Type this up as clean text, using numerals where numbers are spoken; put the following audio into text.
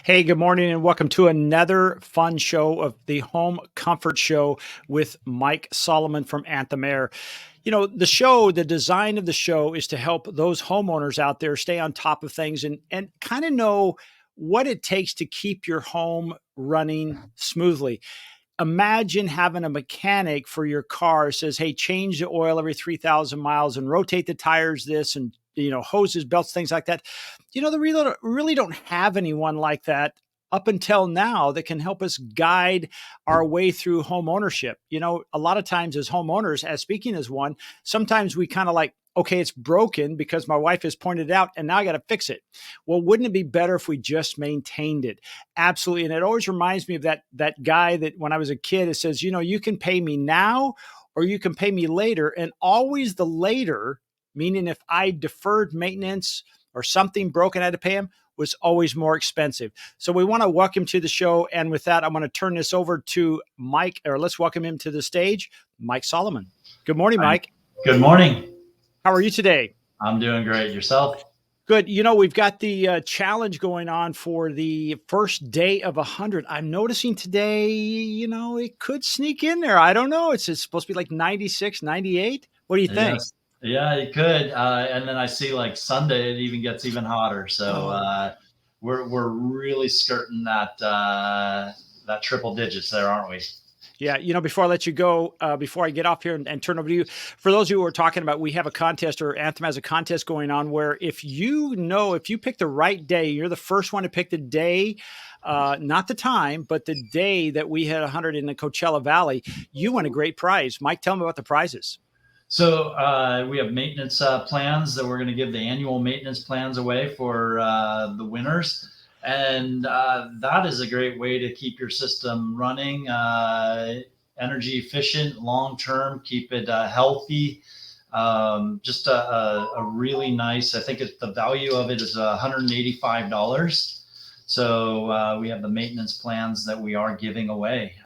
Hey, good morning, and welcome to another fun show of the Home Comfort Show with Mike Solomon from Anthem Air. The design of the show is to help those homeowners out there stay on top of things and kind of know what it takes to keep your home running smoothly. Imagine having a mechanic for your car says, "Hey, change the oil every 3,000 miles and rotate the tires this and hoses, belts, things like that." They really don't have anyone like that up until now that can help us guide our way through home ownership. A lot of times as homeowners, as speaking as one, sometimes we kind of like, okay, it's broken because my wife has pointed it out and now I got to fix it. Well, wouldn't it be better if we just maintained it? Absolutely. And it always reminds me of that guy that when I was a kid, it says, you can pay me now or you can pay me later. And always the later, meaning if I deferred maintenance or something broken, I had to pay him, was always more expensive. So we want to welcome to the show. And with that, I'm going to turn this over to Mike, or let's welcome him to the stage, Mike Solomon. Good morning, Hi. Mike. Good morning. How are you today? I'm doing great. Yourself? Good. We've got the challenge going on for the first day of 100. I'm noticing today, it could sneak in there. I don't know. It's supposed to be like 96, 98. What do you think? Yes. Yeah, it could. And then I see like Sunday, it even gets even hotter. So Oh, we're really skirting that triple digits there, aren't we? yeah. Before I let you go, before I get off here and turn over to you, for those of you who are talking about, we have a contest, or Anthem has a contest going on where if you pick the right day, you're the first one to pick the day, not the time, but the day that we had 100 in the Coachella Valley, you win a great prize. Mike, tell me about the prizes. So we have maintenance plans that we're going to give the annual maintenance plans away for the winners. And that is a great way to keep your system running, energy efficient, long term, keep it healthy. Just a really nice, I think the value of it is $185. So we have the maintenance plans that we are giving away.